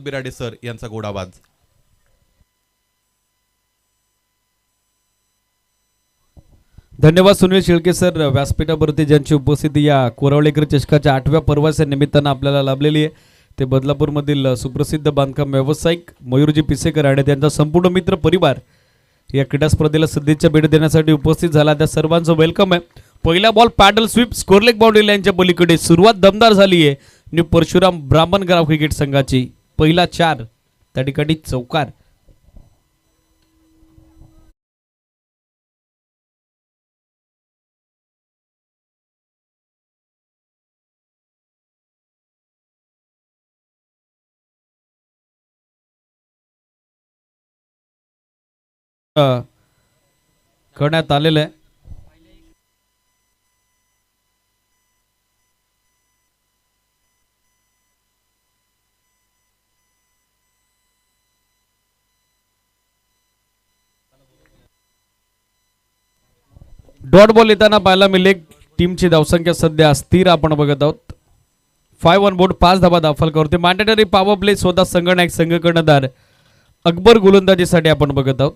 Birade sir यांचा गोड आवाज. धन्यवाद सुनील शेळके सर, व्यासपीठावरती ज्यांची उपस्थिती या कोरावळेकर चषकाच्या 8व्या पर्वाच्या निमित्तानं आपल्याला लाभलेली आहे ते बदलापूरमधील सुप्रसिद्ध बांधकाम व्यावसायिक मयूरजी पिसेकर आणि त्यांचा संपूर्ण मित्र परिवार या क्रीडा स्पर्धेला सदिच्छा भेट देण्यासाठी उपस्थित झाला. त्या सर्वांचं वेलकम आहे. पहिला बॉल पॅडल स्वीप स्कोरलेग बाउंड्री लाईनच्या पलीकडे सुरुवात दमदार झाली आहे न्यू परशुराम ब्राह्मणगाव क्रिकेट संघाची. पहिला 4 त्या ठिकाणी चौकार. करण्यात आलेलं आहे. डॉट बॉल येताना पाहायला मिळेल. टीमची धावसंख्या सध्या स्थिर आपण बघत आहोत. 5 ऑन बोर्ड, 5 धाबा दाखल करते. मॅन्डेटरी पॉवर प्ले स्वतः संघनायक संघ कर्णधार अकबर गोलंदाजीसाठी आपण बघत आहोत.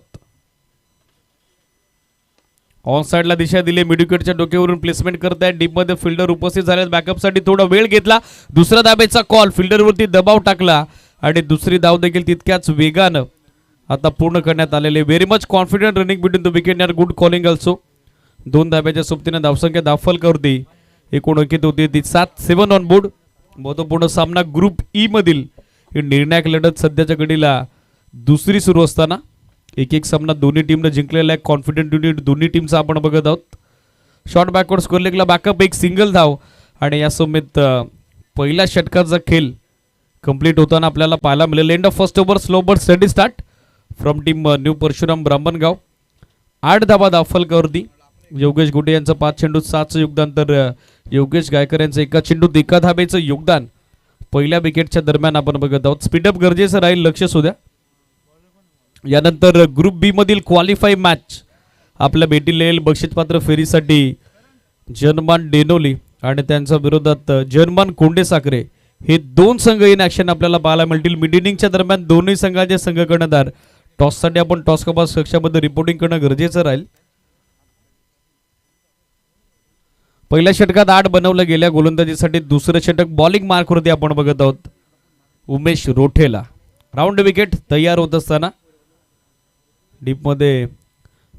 ऑन साइडला दिशा दिली. मिडविकेटच्या डोक्यावरून प्लेसमेंट करत आहेत. डीप मध्ये फिल्डर उपस्थित झाले. बॅकअपसाठी थोडा वेळ घेतला. दुसरा धाब्याचा कॉल, फिल्डरवरती दबाव टाकला आणि दुसरी धाव देखील तितक्याच वेगानं आता पूर्ण करण्यात आलेले. Very much confident running between the wicket and good calling also. 2 धाब्याच्या सोबतीने धावसंख्या दाखल करते. एकूण अंकित होती ती 7 ऑन बोर्ड. महत्वपूर्ण सामना ग्रुप ई मधील निर्णायक लढत सध्याच्या घडीला दुसरी सुरू असताना एक सामना दोन्ही टीमनं जिंकलेला आहे. कॉन्फिडंट युनिट दोन्ही टीमचा आपण बघत आहोत. शॉर्ट बॅकवर्ड स्कोर लेगला बॅकअप, एक सिंगल धाव आणि या समेत पहिल्या षटकाचा खेळ कंप्लीट होताना आपल्याला पाहायला मिळेल. End of first over, slow ball steady start from team new Parshuram Brahmangaon. 8 धाबा दाखल करती. योगेश गुटे यांचं 5 चेंडूत 7चं योगदान, तर योगेश गायकर यांचं 1 चेंडूत 1 धाब्याचं योगदान पहिल्या विकेटच्या दरम्यान आपण बघत आहोत. स्पीडअप गरजेचं राहील, लक्ष सुद्धा. यानंतर ग्रुप बी मधील क्वालिफाय मॅच आपल्या भेटीला येईल. बक्षीसपात्र फेरीसाठी जनमान डेनोली आणि त्यांच्या विरोधात जनमान कोंडे साखरे हे 2 संघ इन ऍक्शन आपल्याला पाहायला मिळतील. मिड इनिंगच्या दरम्यान दोन्ही संघाचे संघ कर्णधार टॉससाठी आपण टॉस कपास कक्षामध्ये रिपोर्टिंग करणं गरजेचं राहील. पहिल्या षटकात 8 बनवलं गेल्या गोलंदाजीसाठी. दुसरं षटक बॉलिंग मार्कवरती आपण बघत आहोत उमेश रोठेला. राऊंड विकेट तयार होत असताना डीप मध्ये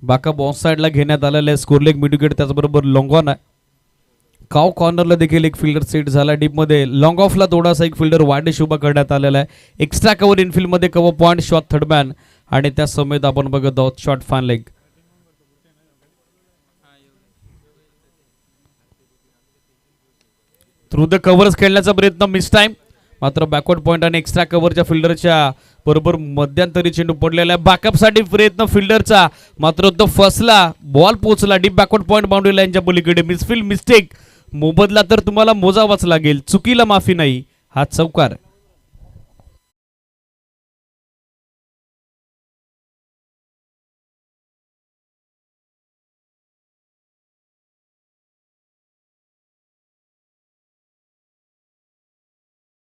बॅकअप ऑफ साइडला घेण्यात आलेला आहे. स्कोरलेग मिड विकेट, त्याचबरोबर लॉंग ऑन आहे. काव कॉर्नरला देखील एक फिल्डर सेट झाला. डीप मध्ये लॉंग ऑफला थोडासा एक फिल्डर वाढदिश उभा करण्यात आलेला आहे. एक्स्ट्रा कव्हर इनफिल्ड मध्ये कव्हर पॉईंट, शॉट थर्डमॅन आणि त्या समेत आपण बघत आहोत shot fan leg. Through the covers खेळण्याचा प्रयत्न, मिस टाइम. मात्र बॅकवर्ड पॉइंट आणि एक्स्ट्रा कव्हरच्या फिल्डरच्या बरोबर मध्यंतरी चेंडू पडलेला आहे. बॅकअपसाठी प्रयत्न फिल्डरचा, मात्र तो फसला. बॉल पोहोचला डीप बॅकवर्ड पॉइंट बाउंड्री लाईनच्या पलीकडे. Misfield, mistake. मोबदला तर तुम्हाला मोजावाच लागेल, चुकीला माफी नाही. हा चौकार.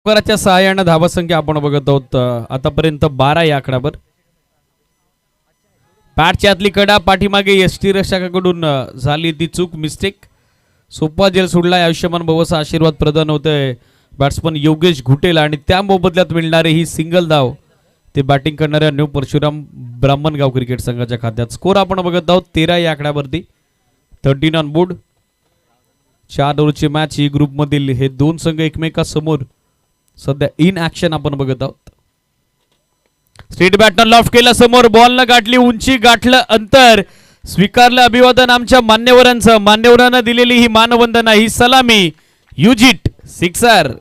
चौकाराच्या सहाय्याने धावसंख्या आपण बघत आहोत आतापर्यंत 12 या आकड्यावर. पॅटच्या आतली कडा पाठीमागे एसटी रक्षकाकडून झाली ती चूक, मिस्टेक. सोपा जेल सोडलाय. आयुष्यमान भवसा आशीर्वाद प्रदान होतोय बॅट्समन योगेश घुटेला आणि त्या मोबदल्यात मिळणारे ही सिंगल धाव ते बॅटिंग करणाऱ्या न्यू परशुराम ब्राह्मणगाव क्रिकेट संघाच्या खात्यात. स्कोर आपण बघत आहोत 13 या आकड्यावरती. 13 ऑन बोर्ड. 4 ओव्हरची मॅच ही ग्रुप मधील हे 2 संघ एकमेकांसमोर सध्या इन ऍक्शन आपण बघत आहोत. स्ट्रेट बॅटनं लॉफ्ट केलं समोर. बॉल न गाठली उंची, गाठलं अंतर. स्वीकारलं अभिवादन आमच्या मान्यवरांचं. मान्यवरांना दिलेली ही मानवंदना, ही सलामी. युजिट सिक्सर.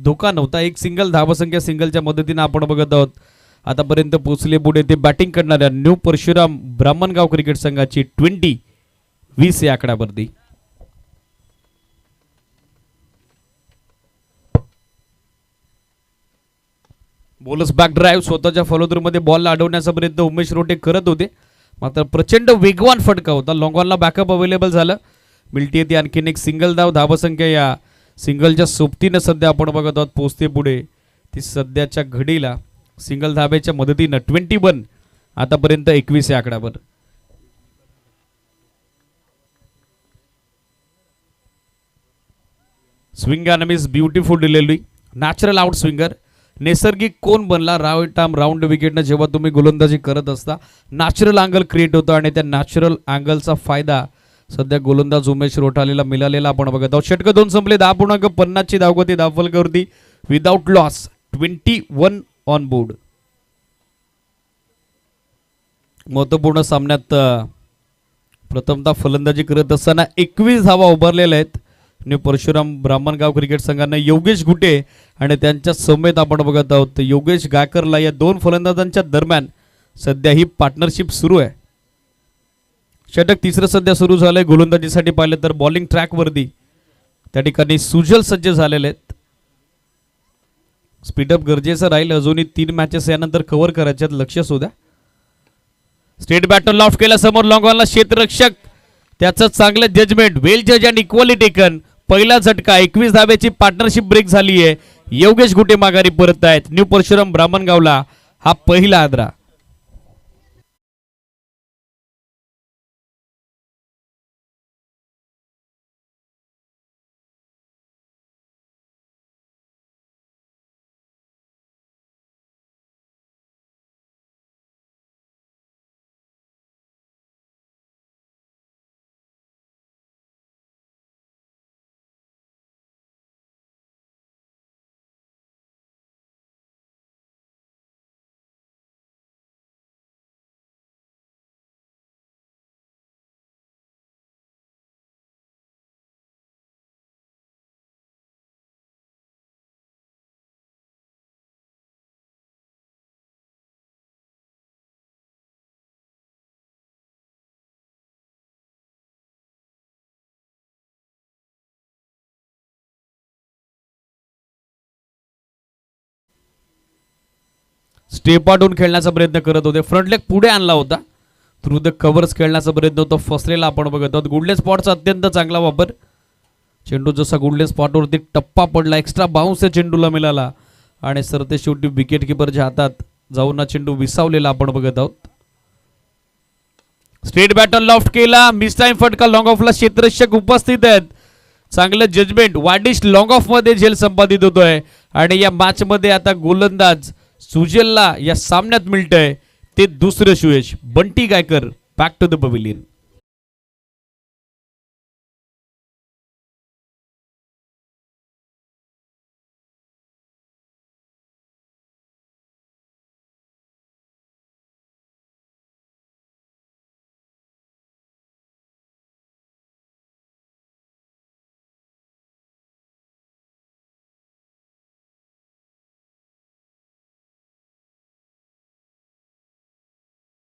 धोका नव्हता. एक सिंगल धावसंख्या सिंगलच्या मदतीने आपण बघत आहोत आतापर्यंत पोहोचले पुढे ते बॅटिंग करणाऱ्या न्यू परशुराम ब्राह्मणगाव क्रिकेट संघाची 20 या आकड्यावरती. बोलस बॅक ड्राईव्ह स्वतःच्या फॉलोथ्रूमध्ये बॉलला अडवण्याचा प्रयत्न उमेश रोटे करत होते, मात्र प्रचंड वेगवान फटका होता. लॉंगॉनला बॅकअप अवेलेबल झालं. मिळते ती आणखीन एक सिंगल धाव. धावसंख्या या सिंगलच्या सोबतीनं सध्या आपण बघत आहोत पोहोचते पुढे ती सध्याच्या घडीला सिंगल धाब्याच्या मदतीनं 21 आतापर्यंत 21 या आकड्यावर. Swing and miss beautiful delivery. Natural out swinger. नैसर्गिक कोण बनला राईट आर्म राऊंड विकेटनं जेव्हा तुम्ही गोलंदाजी करत असता नॅचरल अँगल क्रिएट होतो आणि त्या नॅचरल अँगलचा फायदा सध्या गोलंदाज उमेश रोठालेला मिळालेला आपण बघत आहोत. षटक 2 संपले. 10.50 ची धावगती धावफलकावरती विदाउट लॉस 21 ऑन बोर्ड. महत्वपूर्ण सामन्यात प्रथमतः फलंदाजी करत असताना 21 धावा उभारलेल्या आहेत न्यू परशुराम ब्राह्मणगाव क्रिकेट संघानं. योगेश घुटे आणि त्यांच्या समेत आपण बघत आहोत योगेश गायकरला. या दोन फलंदाजांच्या दरम्यान सध्या ही पार्टनरशिप सुरू आहे. षटक तिसरं सध्या सुरू झालंय. गोलंदाजीसाठी पाहिलं तर बॉलिंग ट्रॅकवरती त्या ठिकाणी सुजल सज्ज झालेले आहेत. स्पीडअप गरजेचं राहील. अजूनही 3 मॅचेस यानंतर कव्हर करायच्यात. लक्ष असू द्या. स्टेट बॅटर लॉफ्ट केला समोर लॉंगॉनला. क्षेत्ररक्षक त्याचं चांगलं जजमेंट. वेल जज अँड इक्वली टेकन. पहिला झटका. 21 धाब्याची पार्टनरशिप ब्रेक झाली आहे. योगेश घुटे माघारी परत आहेत. न्यू परशुराम ब्राह्मणगावला हा पहिला आदरा. स्टेप आउटून खेळण्याचा प्रयत्न करत होते. फ्रंट लेग पुढे आणला होता. थ्रू द कव्हर्स खेळण्याचा प्रयत्न होता. फसलेला आपण बघत आहोत. गुडले स्पॉटचा अत्यंत चांगला वापर. चेंडू जसा गुडले स्पॉटवरती टप्पा पडला. एक्स्ट्रा बाउन्स या चेंडूला मिळाला आणि सरते शेवटी विकेट किपरच्या हातात जाऊन चेंडू विसावलेला आपण बघत आहोत. स्ट्रेट बॅटर लॉफ्ट केला. मिस टाइम फटका. लॉंग ऑफला क्षेत्ररक्षक उपस्थित आहेत. चांगलं जजमेंट. वाडिश लॉंग ऑफ मध्ये झेल संपादित होतोय आणि या मॅच मध्ये आता गोलंदाज सुजलला या सामन्यात मिळतंय ते दुसरं Suyash. Bunty Gaikar back to the pavilion.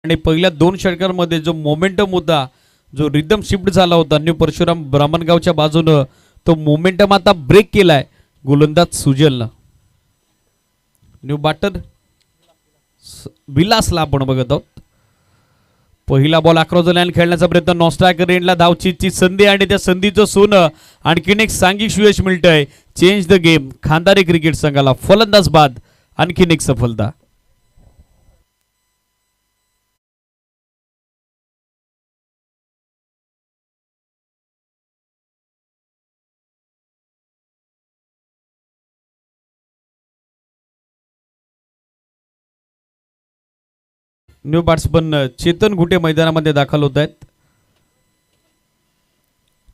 आणि पहिल्या 2 षटकांमध्ये जो मोमेंटम होता, जो रिदम शिफ्ट झाला होता न्यू परशुराम ब्राह्मणगावच्या बाजूनं, तो मोमेंटम आता ब्रेक केलाय गोलंदाज सुजलनं. न्यू बॅटर विलासला आपण बघत आहोत. पहिला बॉल अक्रॉस द लाईन खेळण्याचा प्रयत्न. नॉस्ट्रायकर एंडला धावचीची संधी आणि त्या संधीचं सोनं आणखीन एक सांघिक यश मिळतंय. Change the game. Khandari cricket संघाला फलंदाज बाद आणखीन एक सफलता. न्यू बॅट्समन चेतन घुटे मैदानामध्ये दाखल होत आहेत.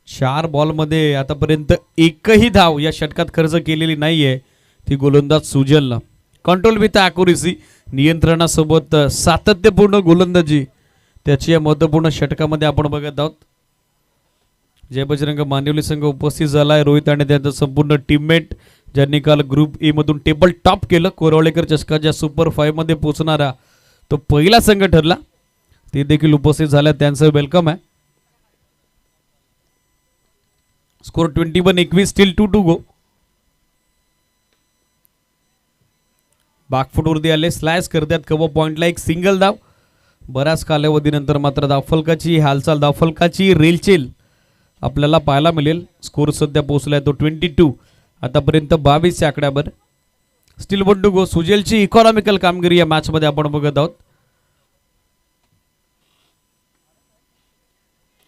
4 बॉलमध्ये आतापर्यंत एकही धाव या षटकात खर्च केलेली नाहीये ती गोलंदाज सुजलनं. Control with accuracy. नियंत्रणासोबत सातत्यपूर्ण गोलंदाजी त्याची या महत्त्वपूर्ण षटकामध्ये आपण बघत आहोत. जय बजरंग मानिवली संघ उपस्थित झालाय. रोहित आणि त्यांचा संपूर्ण टीममेट ज्यांनी काल ग्रुप ए मधून टेबल टॉप केलं. कोरवळेकर चषकाच्या सुपर 5 मध्ये पोहोचणारा तो पहिला संघ ठरला. ते देखील उपस्थित झाले, त्यांचं वेलकम आहे. स्कोर 21-21, स्टील 2 गो. बॅकफुटवरती आले, स्लॅश करतात कव्हर पॉइंटला एक सिंगल धाव. बऱ्याच कालावधीनंतर मात्र धावफलकाची हालचाल, धावफलकाची रेलचेल आपल्याला पाहायला मिळेल. स्कोर सध्या पोहोचलाय तो 22, आतापर्यंत 22 या आकड्यावर. Still 1 to go. सुजेलची इकॉनॉमिकल कामगिरी या मॅच मध्ये आपण बघत आहोत.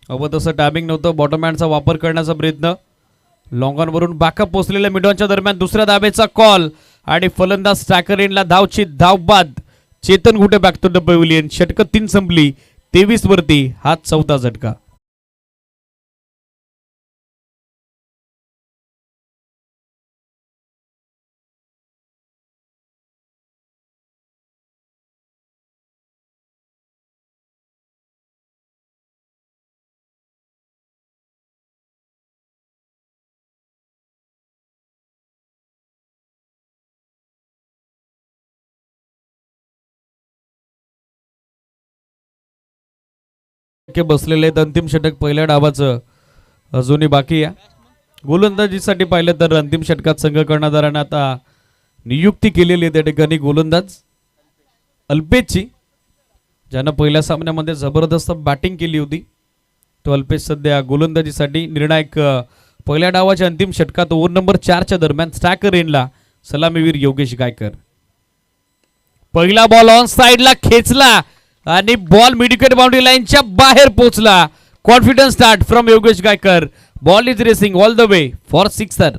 हवं तसं टायमिंग नव्हतं, बॉटम हँडचा वापर करण्याचा प्रयत्न. लॉंग ऑन वरून बॅकअप पोहोचलेल्या मिडॉनच्या दरम्यान दुसऱ्या धाबेचा कॉल आणि फलंदाज स्टॅकर एंडला धावची धाव बाद. Chetan Ghute back to the pavilion. षटक 3 संपली 23 वरती, हा चौथा झटका. बसलेले आहेत. अंतिम षटक पहिल्या डावाचं अजूनही बाकी आहे. गोलंदाजीसाठी पाहिलं तर अंतिम षटकात संघ कर्णधाराने आता नियुक्ती केलेली आहे. त्या ठिकाणी गोलंदाज अल्पेशची, ज्यानं पहिल्या सामन्यामध्ये जबरदस्त बॅटिंग केली होती, तो अल्पेश सध्या गोलंदाजीसाठी निर्णायक पहिल्या डावाच्या अंतिम षटकात ओव्हर नंबर 4च्या दरम्यान स्टॅकर एंडला सलामीवीर योगेश गायकर. पहिला बॉल ऑन साइडला खेचला आणि बॉल मिडविकेट बाउंड्री लाईनच्या बाहेर पोहोचला. Confidence start from Yogesh Gaikar. Ball is racing all the way for sixer.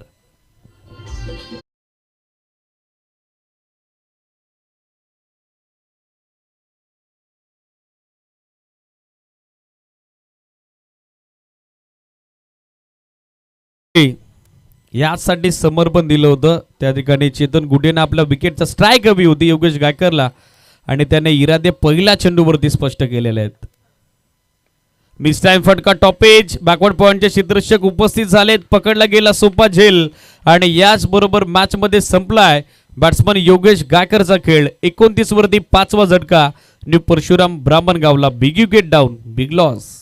यासाठी समर्पण दिलं होतं. त्या ठिकाणी चेतन गुडेनं आपल्या विकेटचा स्ट्राईक हवी होती योगेश गायकरला आणि त्याने इरादे पहिल्या चेंडूवरती स्पष्ट केलेले आहेत. मिस टाइम फटका, टॉपेज, बॅकवर्ड पॉइंटचे क्षेत्ररक्षक उपस्थित झालेत. पकडला गेला सोपा झेल आणि याच बरोबर मॅच मध्ये संपलाय बॅट्समन योगेश गायकरचा खेळ. 29 वरती 5वा झटका. न्यू परशुराम ब्राह्मणगावला big wicket down, big loss.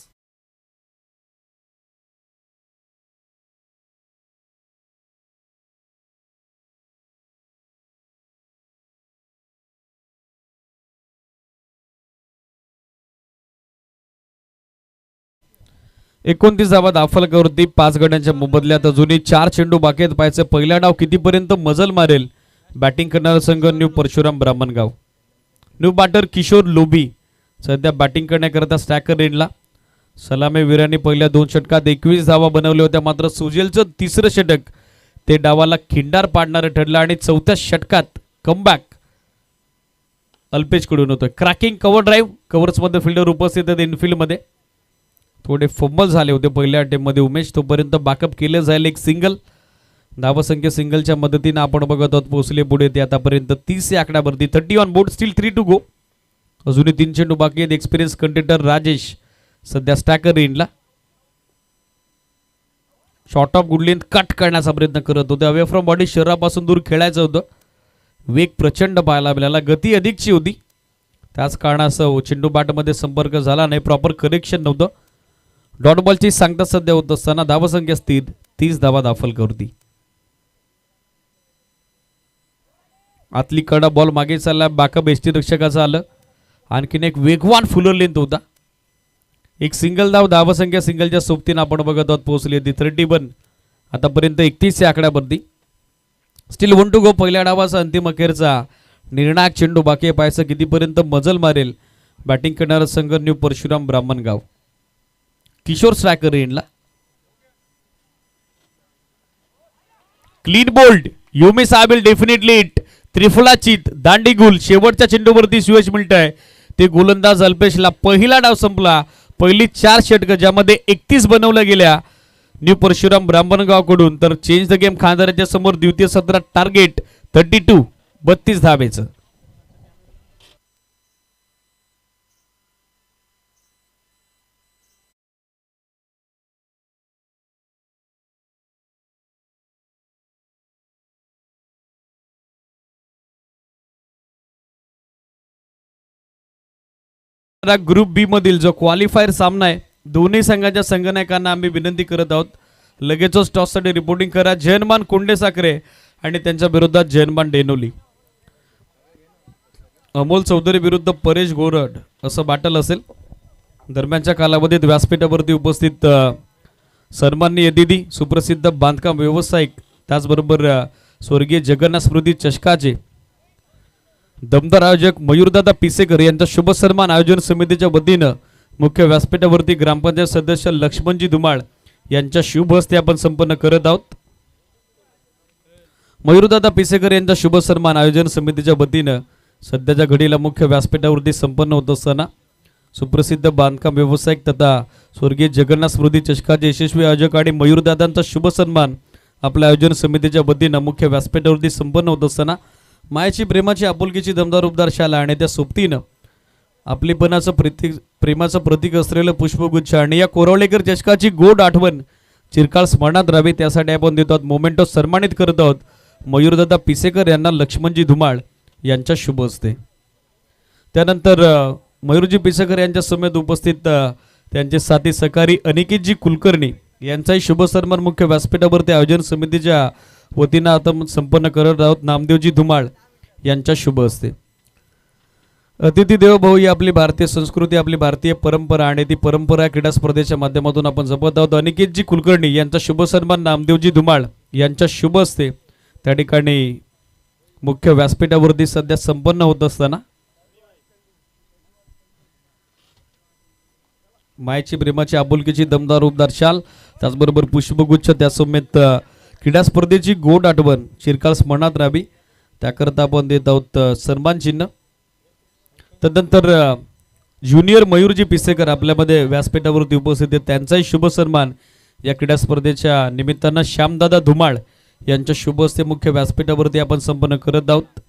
एकोणतीस धावा धावफलकावरती 5 गड्यांच्या मोबदल्यात अजूनही 4 चेंडू बाकी आहेत. पाहायचं पहिला डाव कितीपर्यंत मजल मारेल. बॅटिंग करणारा संघ new Parshuram Brahmangaon. New batter Kishore Lobhi सध्या बॅटिंग करण्याकरता स्टॅकर एंडला. सलामी वीरांनी पहिल्या 2 षटकात 21 धावा बनवल्या होत्या, मात्र सुजेलचं तिसरं षटक ते डावाला खिंडार पाडणारं ठरलं आणि चौथ्या षटकात कमबॅक अल्पेशकडून होतोय. क्रॅकिंग कव्हर ड्राईव्ह, कव्हर्समध्ये फिल्डर उपस्थित आहेत. इनफिल्डमध्ये थोडे फंबल झाले होते पहिल्या अटेम्प्टमध्ये उमेश, तोपर्यंत बॅकअप केलं जाईल. एक सिंगल. धावसंख्या सिंगलच्या मदतीने आपण बघत आहोत पोहोचले पुढे ते आतापर्यंत 30 या आकड्यावरती. 30 on board, still 3 to go. अजूनही 3 चेंडू बाकी आहेत. एक्सपिरियन्स कंटेंटर राजेश सध्या स्टॅकर एंडला. Short of good length cut करण्याचा प्रयत्न करत होते. अवे फ्रॉम बॉडी, शरीरापासून दूर खेळायचं होतं. वेग प्रचंड पाहायला मिळाला, गती अधिकची होती, त्याच कारणास्तव चेंडू बॅटमध्ये संपर्क झाला नाही, प्रॉपर करेक्शन नव्हतं. डॉट बॉलची सांगता सध्या होत असताना धावसंख्या स्थिर 30 धावा धावफलकावरती. आतली कडा बॉल मागे चालला, बॅकअप एसटी रक्षकाचं आलं. आणखीन एक वेगवान फुलर लेंथ होता. एक सिंगल धाव, धावसंख्या सिंगलच्या सोबतीनं आपण बघत आहोत पोहोचली होती 31. आतापर्यंत 31 या आकड्यावरती. स्टील 1 टू गो. पहिल्या डावाचा अंतिम अखेरचा निर्णायक चेंडू बाकी आहे. पाहायचं कितीपर्यंत मजल मारेल बॅटिंग करणारा संघ न्यू परशुराम ब्राह्मणगाव. किशोर स्ट्रायकर एंडला. क्लीन बोल्ड, युमी साहेब विल डेफिनेटली इट. त्रिफला चित, दांडीगुल. शेवटच्या चेंडूवरती यश मिळत आहे ते गोलंदाज अल्पेशला. पहिला डाव संपला. पहिली 4 षटकं ज्यामध्ये 31 बनवल्या गेल्या न्यू परशुराम ब्राह्मणगाव कडून. तर चेंज द गेम खानदाराच्या समोर द्वितीय सत्रात टार्गेट 32 धावेचं. मित्रांनो ग्रुप बी मधील जो क्वालिफायर सामना आहे दोन्ही संघाच्या संघनायकांना आम्ही विनंती करत आहोत लगेचच टॉससाठी रिपोर्टिंग करा. जयनमान कोंडे साखरे आणि त्यांच्या विरोधात जयनमान डेनोली. अमोल चौधरी विरुद्ध परेश गोरड असं बाटल असेल. दरम्यानच्या कालावधीत व्यासपीठावरती उपस्थित सन्माननीय यदिदी सुप्रसिद्ध बांधकाम व्यावसायिक त्याचबरोबर स्वर्गीय जगन्नाथ स्मृती चषकाचे दमदार आयोजक मयूरदादा पिसेकर यांचा शुभ सन्मान आयोजन समितीच्या वतीनं मुख्य व्यासपीठावरती ग्रामपंचायत सदस्य लक्ष्मणजी धुमाळ यांच्या शुभ हस्ते आपण संपन्न करत आहोत. मयूरदादा पिसेकर यांचा शुभ सन्मान आयोजन समितीच्या वतीनं सध्याच्या घडीला मुख्य व्यासपीठावरती संपन्न होत असताना सुप्रसिद्ध बांधकाम व्यावसायिक तथा स्वर्गीय जगन्नाथ स्मृती चषकाचे यशस्वी आयोजक आणि मयूरदादांचा शुभ सन्मान आपल्या आयोजन समितीच्या वतीनं मुख्य व्यासपीठावरती संपन्न होत असताना मायाची प्रेमाची आपुलकीची दमदार उपदार शाला आणि त्या सोबतीनं आपलेपणाचं प्रेमाचं प्रतीक असलेलं पुष्पगुच्छ आणि या कोरावळेकर चषकाची गोड आठवण चिरकाळ स्मरणात राहावी त्यासाठी आपण देतो आहोत मोमेंटो सन्मानित करत आहोत मयूरदादा पिसेकर यांना लक्ष्मणजी धुमाळ यांच्या शुभ हस्ते. त्यानंतर मयूरजी पिसेकर यांच्या समेत उपस्थित त्यांचे साथी सहकारी अनिकेतजी कुलकर्णी यांचाही शुभ सन्मान मुख्य व्यासपीठावरती आयोजन समितीच्या वतीनं आता संपन्न करत आहोत नामदेवजी धुमाळ यांच्या शुभ हस्ते. अतिथी देवो भाऊ ही आपली भारतीय संस्कृती आपली भारतीय परंपरा आणि ती परंपरा क्रीडा स्पर्धेच्या माध्यमातून आपण जपत आहोत. अनिकेतजी कुलकर्णी यांचा शुभ सन्मान नामदेवजी धुमाळ यांच्या शुभ हस्ते त्या ठिकाणी मुख्य व्यासपीठावरती सध्या संपन्न होत असताना मायेची प्रेमाची आपुलकीची दमदार उपदार शाल त्याचबरोबर पुष्पगुच्छ त्यासमेत क्रीडा स्पर्धेची गोड आठवण चिरकाळ स्मरणात राहावी त्याकरता आपण देत आहोत सन्मान चिन्ह. तदनंतर ज्युनियर मयूरजी पिसेकर आपल्यामध्ये व्यासपीठावरती उपस्थित आहेत त्यांचाही शुभ सन्मान या क्रीडा स्पर्धेच्या निमित्तानं श्यामदादा धुमाळ यांच्या शुभ हस्ते मुख्य व्यासपीठावरती आपण संपन्न करत आहोत.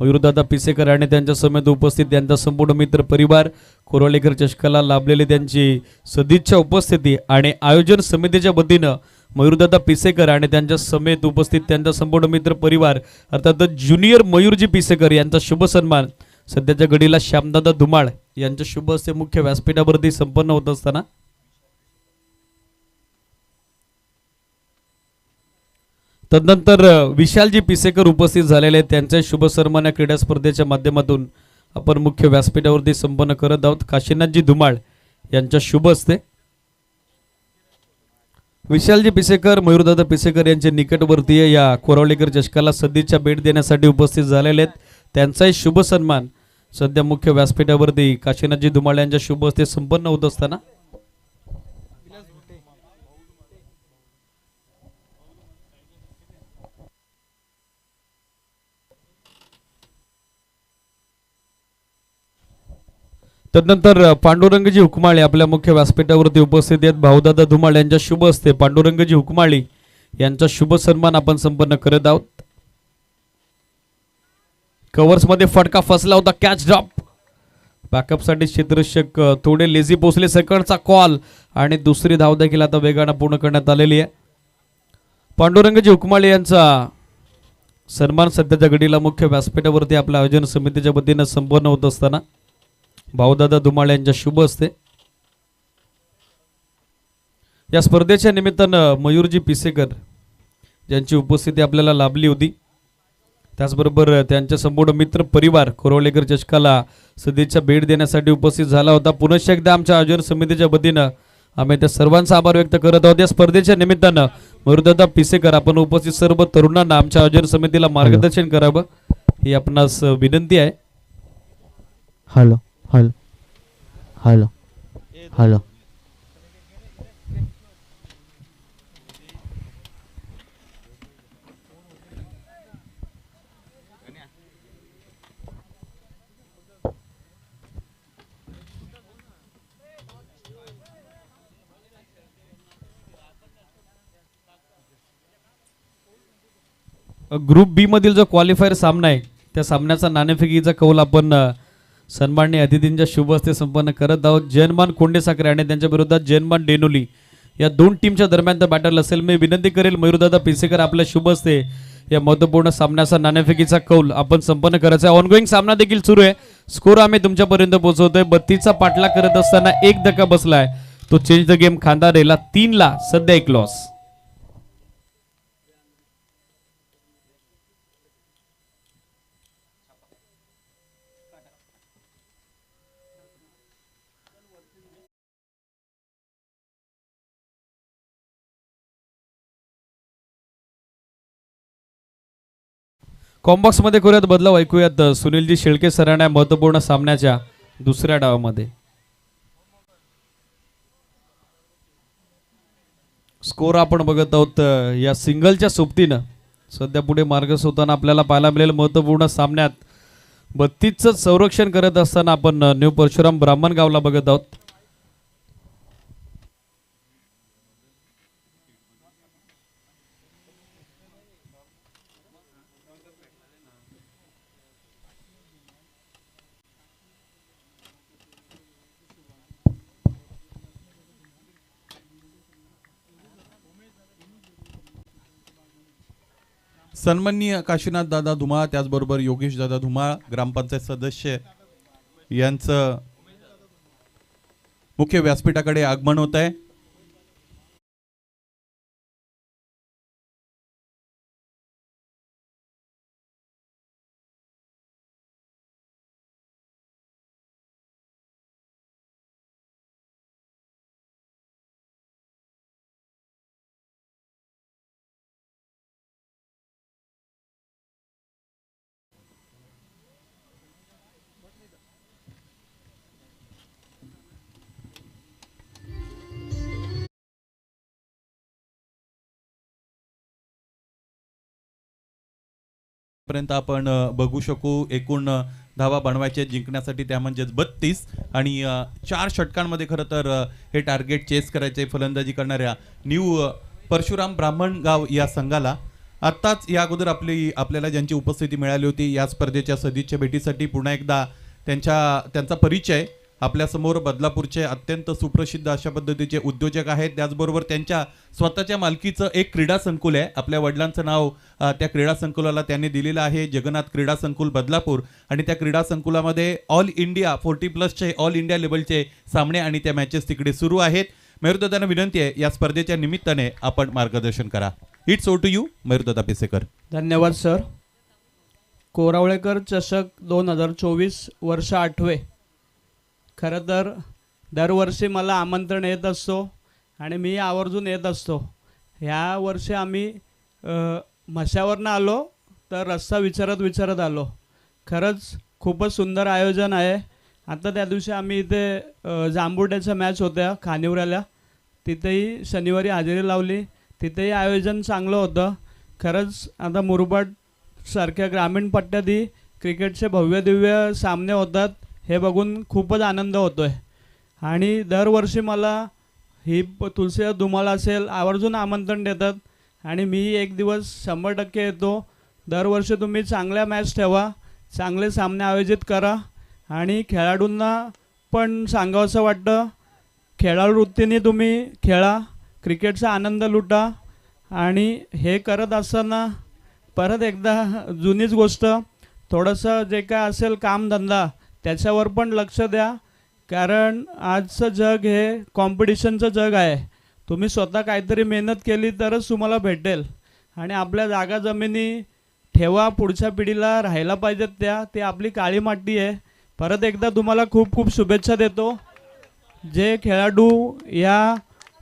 मयूरदादा पिसेकर आणि त्यांच्या समेत उपस्थित त्यांचा संपूर्ण मित्र परिवार कोरावळेकर चषकाला लाभलेली त्यांची सदिच्छा उपस्थिती आणि आयोजन समितीच्या वतीनं मयूरदादा पिसेकर आणि त्यांच्या समेत उपस्थित त्यांचा संपूर्ण मित्र परिवार अर्थात ज्युनियर मयूरजी पिसेकर यांचा शुभ सन्मान सध्याच्या घडीला श्यामदादा धुमाळ यांच्या शुभ हस्ते मुख्य व्यासपीठावरती संपन्न होत असताना तदनंतर विशालजी पिसेकर उपस्थित झालेले त्यांचे शुभ सन्मान क्रीडा स्पर्धेच्या माध्यमातून आपण मुख्य व्यासपीठावरती संपन्न करत आहोत. काशीनाथजी धुमाळ यांच्या शुभ हस्ते विशालजी पिसेकर मयूरदादा पिसेकर यांचे निकटवर्तीय या कोरावळेकर चषकाला सदिच्छा भेट देण्यासाठी उपस्थित झालेले आहेत त्यांचाही शुभ सन्मान सध्या मुख्य व्यासपीठावरती काशीनाथजी धुमाळ यांच्या शुभ हस्ते संपन्न होत असताना तदनंतर पांडुरंगजी हुकमाळे आपल्या मुख्य व्यासपीठावरती उपस्थित आहेत. भाऊदादा धुमाळ यांच्या शुभ हस्ते पांडुरंगजी हुकमाळी यांचा शुभ सन्मान आपण संपन्न करत आहोत. कव्हर्स मध्ये फटका फसला होता कॅच ड्रॉप बॅकअपसाठी क्षेत्ररक्षक थोडे लेझी पोचले सेकंडचा कॉल आणि दुसरी धाव देखील आता वेगानं पूर्ण करण्यात आलेली आहे. पांडुरंगजी हुकमाळे यांचा सन्मान सध्याच्या घडीला मुख्य व्यासपीठावरती आपल्या आयोजन समितीच्या वतीनं संपन्न होत असताना भाऊदादा धुमाळ यांच्या शुभ हस्ते या स्पर्धेच्या निमित्तानं मयूरजी पिसेकर ज्यांची उपस्थिती आपल्याला लाभली होती त्याचबरोबर त्यांच्या संपूर्ण मित्र परिवार कोरावळेकर चषकाला सदिच्छा भेट देण्यासाठी उपस्थित झाला होता. पुनश्च एकदा आमच्या आयोजन समितीच्या वतीनं आम्ही त्या सर्वांचा आभार व्यक्त करत आहोत. या स्पर्धेच्या निमित्तानं मयूरदादा पिसेकर आपण उपस्थित सर्व तरुणांना आमच्या आयोजन समितीला मार्गदर्शन करावं ही आपणास विनंती आहे. Hello hello hello hello group B मधील जो क्वालिफायर सामना आहे त्या सामन्याचा नाणेफेकीचा कौल आपण सन्माननीय अतिथींच्या शुभ हस्ते संपन्न करत आहोत. जयनमान कोंडे साखरे आणि त्यांच्या विरोधात जयनमान डेनोली या दोन टीमच्या दरम्यानचा बॅटल असेल. मी विनंती करेल मयूरदादा पिसेकर आपल्या शुभ हस्ते या महत्त्वपूर्ण सामन्याचा नाणेफेकीचा कौल आपण संपन्न करायचा. ऑनगोईंग सामना देखील सुरू आहे स्कोर आम्ही तुमच्यापर्यंत पोहोचवतोय. 32चा पाठला करत असताना एक धक्का बसलाय, तो चेंज द गेम खांदारेला 3ला सध्या एक लॉस. कॉम्बॉक्स मध्ये करूयात बदलाव. ऐकूयात सुनीलजी शेळके सरांना महत्वपूर्ण सामन्याच्या दुसऱ्या डावामध्ये. स्कोर आपण बघत आहोत. या सिंगलच्या सोबतीनं सध्या पुढे मार्गस्थ होताना आपल्याला पाहायला मिळेल. महत्वपूर्ण सामन्यात 32चं संरक्षण करत असताना आपण न्यू परशुराम ब्राह्मणगावला बघत आहोत. सन्माननीय काशीनाथ दादा धुमाळ, त्याचबरोबर योगेश दादा धुमाळ ग्रामपंचायत सदस्य यांचं मुख्य व्यासपीठाकडे आगमन होत आहे. पर्यंत आपण बघू शकू. एकूण धावा बनवायचे जिंकण्यासाठी, त्या म्हणजेच 32 आणि 4 षटकांमध्ये खरं तर हे टार्गेट चेस करायचे फलंदाजी करणाऱ्या न्यू परशुराम ब्राह्मणगाव या संघाला. आत्ताच या अगोदर आपल्याला ज्यांची उपस्थिती मिळाली होती या स्पर्धेच्या सदिच्छा भेटीसाठी पुन्हा एकदा त्यांचा परिचय. आपल्यासमोर बदलापूरचे अत्यंत सुप्रसिद्ध अशा पद्धतीचे उद्योजक आहेत. त्याचबरोबर त्यांच्या स्वतःच्या मालकीचं एक क्रीडा संकुल आहे. आपल्या वडिलांचं नाव त्या क्रीडा संकुलाला त्यांनी दिलेलं आहे, जगन्नाथ क्रीडा संकुल बदलापूर. आणि त्या क्रीडा संकुलामध्ये ऑल इंडिया 40+ ऑल इंडिया लेवलचे सामने आणि त्या मॅचेस तिकडे सुरू आहेत. मयूरदादांना विनंती आहे, या स्पर्धेच्या निमित्ताने आपण मार्गदर्शन करा. इट्स ओ टू यू मयूरदादा पेसेकर. धन्यवाद सर. कोरावळेकर चषक 2024 वर्ष 8वे. खरं तर दरवर्षी मला आमंत्रण येत असतो आणि मी आवर्जून येत असतो. ह्या वर्षी आम्ही म्हशावरनं आलो तर रस्ता विचारत आलो. खरंच खूपच सुंदर आयोजन आहे. आता त्या दिवशी आम्ही इथे जांबुड्याच्या मॅच होत्या खानिवऱ्याला, तिथेही शनिवारी हजेरी लावली. तिथेही आयोजन चांगलं होतं. खरंच आता मुरबाडसारख्या ग्रामीण पट्ट्यातही क्रिकेटचे भव्य दिव्य सामने होतात हे बघून खूपच आनंद होतो आहे. आणि दरवर्षी मला ही तुलसीदास धुमाळ असेल आवर्जून आमंत्रण देतात आणि मी एक दिवस 100% येतो. दरवर्षी तुम्ही चांगल्या मॅच ठेवा, चांगले सामने आयोजित करा आणि खेळाडूंना पण सांगावंसं वाटतं, खेळाडू वृत्तीने तुम्ही खेळा, क्रिकेटचा आनंद लुटा. आणि हे करत असताना परत एकदा जुनीच गोष्ट, थोडंसं जे काय असेल कामधंदा त्याच्यावर पण लक्ष द्या, कारण आजचं जग हे कॉम्पिटिशनचं जग आहे. तुम्ही स्वतः काहीतरी मेहनत केली तरच तुम्हाला भेटेल. आणि आपल्या जागा जमिनी ठेवा, पुढच्या पिढीला राहायला पाहिजेत त्या, ती आपली काळी माती आहे. परत एकदा तुम्हाला खूप खूप शुभेच्छा देतो. जे खेळाडू या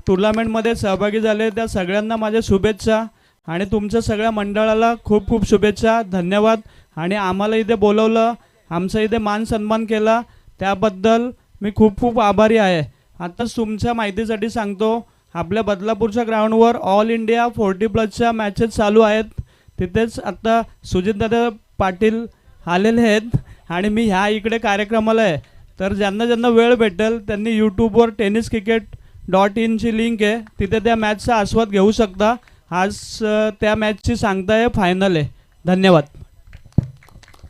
टुर्नामेंटमध्ये सहभागी झाले त्या सगळ्यांना माझ्या शुभेच्छा आणि तुमच्या सगळ्या मंडळाला खूप खूप शुभेच्छा. धन्यवाद. आणि आम्हाला इथे बोलवलं, आमचा इथे मान सन्मान केला, त्याबद्दल मी खूप खूप आभारी आहे. आताच तुमच्या माहितीसाठी सांगतो, आपल्या बदलापूरच्या ग्राउंडवर ऑल इंडिया 40+ मॅचेस चालू आहेत. तिथेच आता सुजितदादा पाटील आलेले आहेत आणि मी ह्या इकडे कार्यक्रमाला आहे. तर ज्यांना ज्यांना वेळ भेटेल त्यांनी यूट्यूबवर tenniscricket.in ची लिंक आहे, तिथे त्या मॅचचा आस्वाद घेऊ शकता. आज त्या मॅचची सांगताय फायनल आहे. धन्यवाद.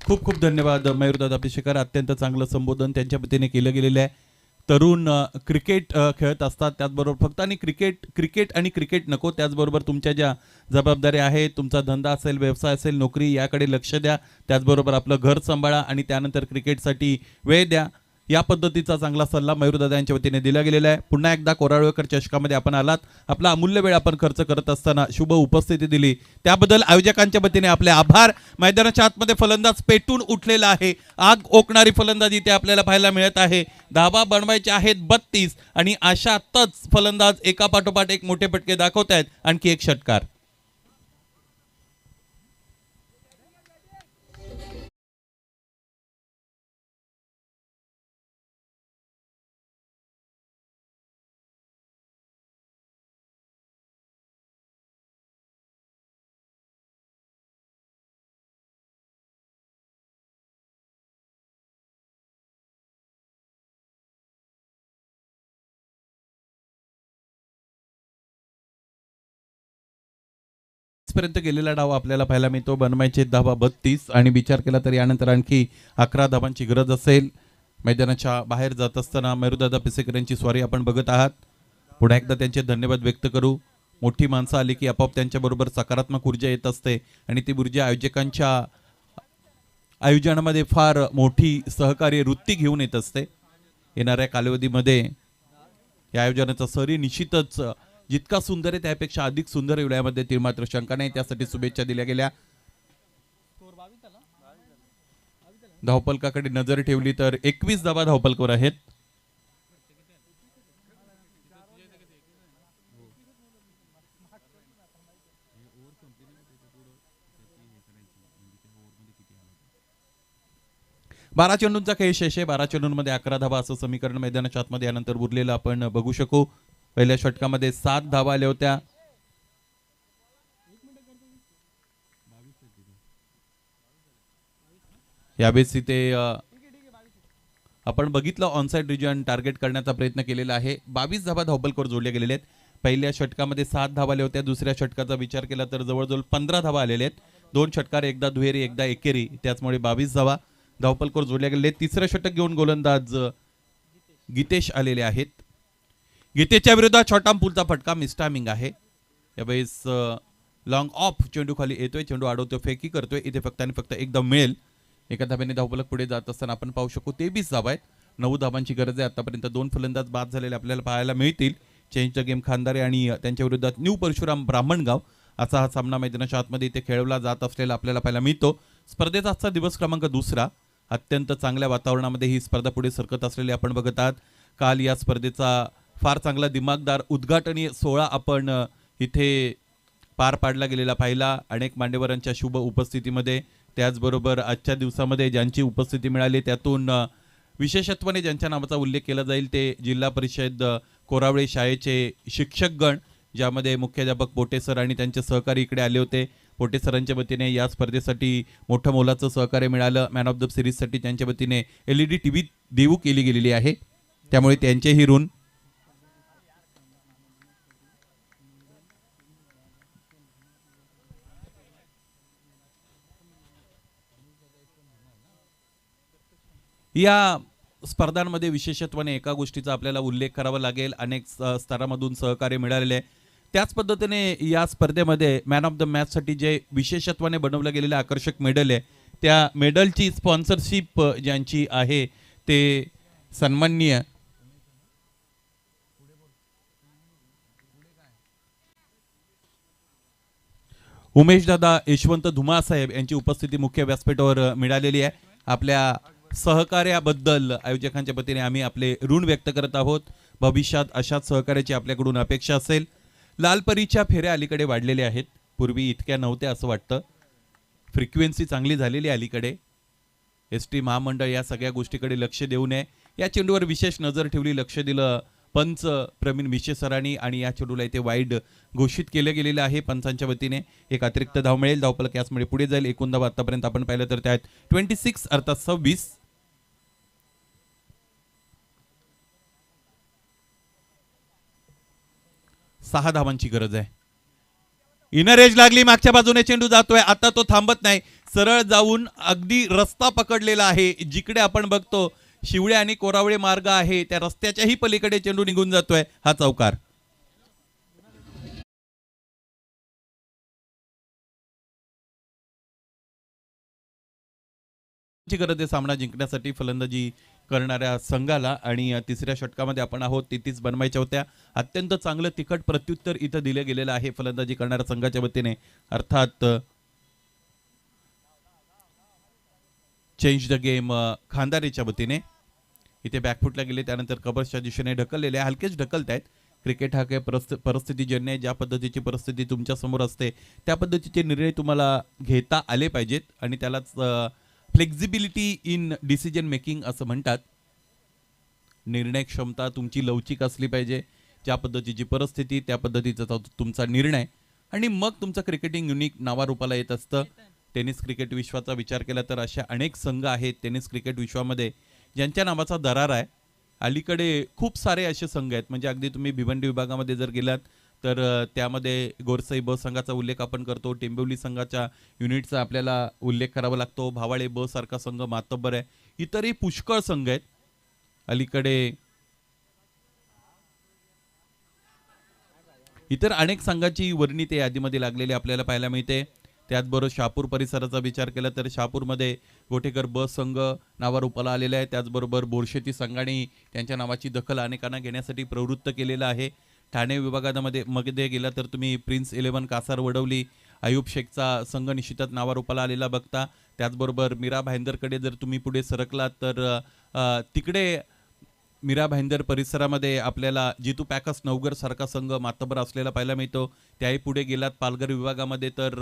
खूप खूप धन्यवाद मयूरदादा पेशेकर. अत्यंत चांगलं संबोधन त्यांच्या वतीने केलं गेलेलं आहे. तरुण क्रिकेट खेळत असतात. त्याचबरोबर फक्त आणि क्रिकेट नको, त्याचबरोबर तुमच्या ज्या जबाबदाऱ्या आहेत, तुमचा धंदा असेल, व्यवसाय असेल, नोकरी, याकडे लक्ष द्या. त्याचबरोबर आपलं घर सांभाळा आणि त्यानंतर क्रिकेटसाठी वेळ द्या. या पद्धतीचा चांगला सल्ला मयूरदादा यांच्या वतीने दिला गेलेला आहे. पुन्हा एकदा कोराळवेकर चषकामध्ये आपण आलात, आपला अमूल्य वेळ आपण खर्च करत असताना शुभ उपस्थिती दिली त्याबद्दल आयोजकांच्या वतीने आपले आभार. मैदानाच्या आतमध्ये फलंदाज पेटून उठलेला आहे, आग ओकणारी फलंदाजी इथे आपल्याला पाहायला मिळत आहे. धावा बनवायचे आहेत 32 आणि अशातच फलंदाज एका पाठोपाठ एक मोठे फटके दाखवत आहेत. आणखी एक षटकार. पर्यंत गेलेला डाव आपल्याला पाहायला मिळतो. बनवायचे धावा 32 आणि विचार केला तर यानंतर आणखी 11 धावांची गरज असेल. मैदानाच्या बाहेर जात असताना मयूरदादा पिसेकर यांची स्वारी आपण बघत आहात. पुन्हा एकदा त्यांचे धन्यवाद व्यक्त करू. मोठी माणसं आली की आपोआप त्यांच्याबरोबर सकारात्मक ऊर्जा येत असते आणि ती ऊर्जा आयोजकांच्या आयोजनामध्ये फार मोठी सहकार्य वृत्ती घेऊन येत असते. येणाऱ्या कालावधीमध्ये या आयोजनाचा सरी निश्चितच जितका सुंदर आहे त्यापेक्षा अधिक सुंदर वेळामध्ये ती मात्र शंका नाही. त्यासाठी शुभेच्छा दिल्या गेल्या. धावपलकाकडे नजर ठेवली तर 21 धावा धावपलकावर आहेत. बारा चेंडूंचा खेळ शेष आहे. 12 चेंडूंमध्ये 11 धावा असं समीकरण मैदानाच्या आतमध्ये यानंतर उरलेलं आपण बघू शकू. पहिल्या षटकामध्ये 7 धावा आल्या होत्या. यावेळेस इथे आपण बघितलं ऑनसाइड रिजन टार्गेट करण्याचा प्रयत्न केलेला आहे. 22 धावा धावपलकावर जोडल्या गेलेल्या आहेत. पहिल्या षटकामध्ये 7 धावा आल्या होत्या. दुसऱ्या षटकाचा विचार केला तर जवळजवळ 15 धावा आलेल्या आहेत. 2 षटकार, एकदा दुहेरी एकदा एकेरी, त्याचमुळे 22 धावा धावपलकावर जोडल्या गेलेल्या आहेत. तिसरं षटक घेऊन गोलंदाज गीतेश आलेले आहेत. गीतेच्या विरोधात छोटामपूलचा फटका मिसटायमिंग आहे. यावेळेस लॉंग ऑफ चेंडू खाली येतोय, चेंडू अडवतोय, फेकी करतोय. इथे फक्त आणि फक्त एकदम मिळेल. एका धाब्याने धावपलक पुढे जात असताना आपण पाहू शकू 23 धावा आहेत. 9 धावांची गरज आहे. आतापर्यंत 2 फलंदाज बाद झालेले आपल्याला पाहायला मिळतील. चेंज द गेम खानदारे आणि त्यांच्या विरोधात न्यू परशुराम ब्राह्मणगाव असा हा सामना मैदानाच्या आतमध्ये इथे खेळवला जात असलेला आपल्याला पाहायला मिळतो. स्पर्धेचा आजचा दिवस क्रमांक 2. अत्यंत चांगल्या वातावरणामध्ये ही स्पर्धा पुढे सरकत असलेली आपण बघत आहात. काल या स्पर्धेचा फार चांगला दिमागदार उद्घाटनीय सोहळा आपण इथे पार पाडला गेलेला पाहिला. अनेक मान्यवरांच्या शुभ उपस्थितीमध्ये, त्याचबरोबर आजच्या दिवसामध्ये ज्यांची उपस्थिती मिळाली त्यातून विशेषत्वाने ज्यांच्या नावाचा उल्लेख केला जाईल ते जिल्हा परिषद कोरावळे शाळेचे शिक्षकगण, ज्यामध्ये मुख्याध्यापक पोटे सर आणि त्यांचे सहकारी इकडे आले होते. पोटे सरांच्या वतीने या स्पर्धेसाठी मोठं मोलाचं सहकार्य मिळालं. मॅन ऑफ द सिरीजसाठी त्यांच्या वतीने LED TV देऊ केली गेलेली आहे, त्यामुळे त्यांचेही ऋण. या स्पर्धांमध्ये विशेषत्वाने एका गोष्टीचा आपल्याला उल्लेख करावा लागेल. अनेक स्तरामधून सहकार्य मिळालेले आहे. त्याच पद्धतीने या स्पर्धेमध्ये मॅन ऑफ द मॅचसाठी जे विशेषत्वाने बनवलं गेलेलं आकर्षक मेडल आहे, त्या मेडलची स्पॉन्सरशिप ज्यांची आहे ते सन्माननीय उमेशदादा यशवंत धुमाळ साहेब यांची उपस्थिती मुख्य व्यासपीठावर मिळालेली आहे. आपल्या सहकार्याबद्दल आयोजकांच्या वतीने आम्ही आपले ऋण व्यक्त करत आहोत. भविष्यात अशाच सहकार्याची आपल्याकडून अपेक्षा असेल. लालपरीच्या फेऱ्या अलीकडे वाढलेल्या आहेत, पूर्वी इतक्या नव्हत्या असं वाटतं. फ्रिक्वेन्सी चांगली झालेली अलीकडे. ST महामंडळ या सगळ्या गोष्टीकडे लक्ष देऊ नये, या चेंडूवर विशेष नजर ठेवली, लक्ष दिलं पंच प्रवीण मिशे सरांनी आणि या चेंडूला इथे वाईड घोषित केलं गेलेलं आहे पंचांच्या वतीने. एक अतिरिक्त धाव मिळेल. धावपलक याचमुळे पुढे जाईल. एकूण धाव आतापर्यंत आपण पाहिलं तर त्यात 26 अर्थात 26. 6 धावांची गरज आहे. इनर एज लागली, मागच्या बाजूने चेंडू जातोय. आता तो थांबत नाही, सरळ जाऊन अगदी रस्ता पकडलेला आहे. जिकडे आपण बघतो शिवळे आणि कोरावळे मार्ग आहे त्या रस्त्याच्याही पलीकडे चेंडू निघून जातोय हा चौकार. ची गरज आहे सामना जिंकण्यासाठी फलंदाजी करणाऱ्या संघाला. आणि तिसऱ्या षटकामध्ये आपण आहोत. 33 बनवायच्या होत्या. अत्यंत चांगलं तिखट प्रत्युत्तर इथं दिलं गेलेलं आहे फलंदाजी करणाऱ्या संघाच्या वतीने. अर्थात चेंज द गेम खांदारेच्या वतीने. इथे बॅकफुटला गेले त्यानंतर कबर्सच्या दिशेने ढकललेले हलकेच ढकलत आहेत. क्रिकेट हा काही परिस्थितीजन्य आहे. ज्या पद्धतीची परिस्थिती तुमच्या समोर असते त्या पद्धतीचे निर्णय तुम्हाला घेता आले पाहिजेत आणि त्यालाच फ्लेक्झिबिलिटी इन डिसिजन मेकिंग असं म्हणतात. निर्णय क्षमता तुमची लवचिक असली पाहिजे. ज्या पद्धतीची परिस्थिती त्या पद्धतीचा तुमचा निर्णय आणि मग तुमचं क्रिकेटिंग युनिक नावारूपाला येत असतं. टेनिस क्रिकेट विश्वाचा विचार केला तर अशा अनेक संघ आहेत टेनिस क्रिकेट विश्वामध्ये ज्यांच्या नावाचा दरार आहे. अलीकडे खूप सारे असे संघ आहेत. म्हणजे अगदी तुम्ही भिवंडी विभागामध्ये जर गेलात तर त्यामध्ये गोरसई ब संघाचा उल्लेख आपण करतो. टेंबिवली संघाच्या युनिटचा आपल्याला उल्लेख करावा लागतो. भावाळे ब सारखा संघ मातब्बर आहे. इतरही पुष्कळ संघ आहेत. अलीकडे इतर अनेक संघाची वर्णी ते यादीमध्ये लागलेली आपल्याला पाहायला मिळते. त्याचबरोबर शहापूर परिसराचा विचार केला तर शहापूरमध्ये गोटेकर ब संघ नावारूपाला आलेला आहे. त्याचबरोबर बोरशेती संघाने त्यांच्या नावाची दखल अनेकांना घेण्यासाठी प्रवृत्त केलेलं आहे. ठाणे विभागामध्ये गेला तर तुम्ही प्रिन्स 11 कासार वडवली आयुब शेखचा संघ निश्चितच नावारूपाला आलेला बघता. त्याचबरोबर मीरा भाईंदरकडे जर तुम्ही पुढे सरकलात तर तिकडे मीरा भाईंदर परिसरामध्ये आपल्याला जितू पॅकस नवगर सारखा संघ मातबर असलेला पाहायला मिळतो. त्याही पुढे गेलात पालघर विभागामध्ये तर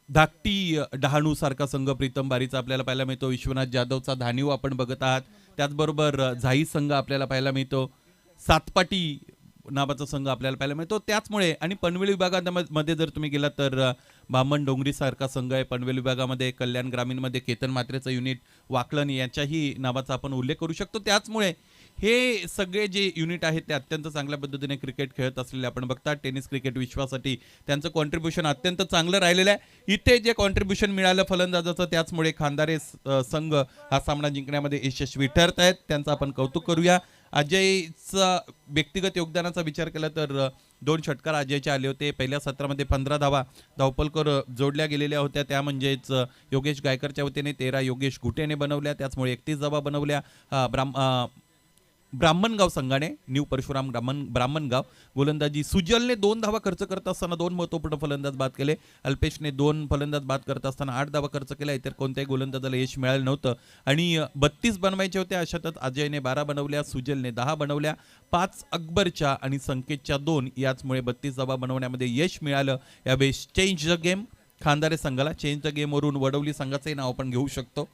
धाकटी डहाणू सारखा संघ प्रीतम बारीचा आपल्याला पाहायला मिळतो. विश्वनाथ जाधवचा धानीव आपण बघत आहात. त्याचबरोबर झाई संघ आपल्याला पाहायला मिळतो. सातपाटी नावाचा संघ आपल्याला पाहायला मिळतो. त्याचमुळे आणि पनवेल विभागामध्ये जर तुम्ही गेलात तर बामण डोंगरी सारखा संघ आहे पनवेल विभागामध्ये. कल्याण ग्रामीणमध्ये केतन मात्रेचं युनिट वाकलन याच्याही नावाचा आपण उल्लेख करू शकतो. त्याचमुळे हे सगळे जे युनिट आहेत ते अत्यंत चांगल्या पद्धतीने क्रिकेट खेळत असलेले आपण बघतात. टेनिस क्रिकेट विश्वासाठी त्यांचं कॉन्ट्रीब्युशन अत्यंत चांगलं राहिलेलं आहे. इथे जे कॉन्ट्रीब्युशन मिळालं फलंदाजाचं त्याचमुळे खांदारे संघ हा सामना जिंकण्यामध्ये यशस्वी ठरत आहेत. त्यांचं आपण कौतुक करूया. अजयचा व्यक्तिगत योगदानाचा विचार केला तर 2 षटकार अजयचे आले होते. पहिल्या सत्रामध्ये 15 धावा धावपलकर जोडल्या गेलेल्या होत्या. त्या म्हणजेच योगेश गायकरच्या वतीने 13 योगेश घुटेने बनवल्या. त्याचमुळे 31 धावा बनवल्या ब्राह्मणगाव संघाने. न्यू परशुराम ब्राह्मणगाव. गोलंदाजी सुजलने 2 धावा खर्च करत असताना 2 महत्त्वपूर्ण फलंदाज बाद केले. अल्पेशने 2 फलंदाज बाद करत असताना 8 धावा खर्च केला. इतर कोणत्याही गोलंदाजाला यश मिळालं नव्हतं आणि 32 बनवायचे होते. अशातच अजयने 12 बनवल्या, सुजलने 10 बनवल्या. 5 अकबरच्या आणि संकेतच्या 2 याचमुळे 32 धावा बनवण्यामध्ये यश मिळालं. यावेळेस चेंज द गेम खांदारे संघाला. चेंज द गेमवरून वडवली संघाचंही नाव आपण घेऊ शकतो.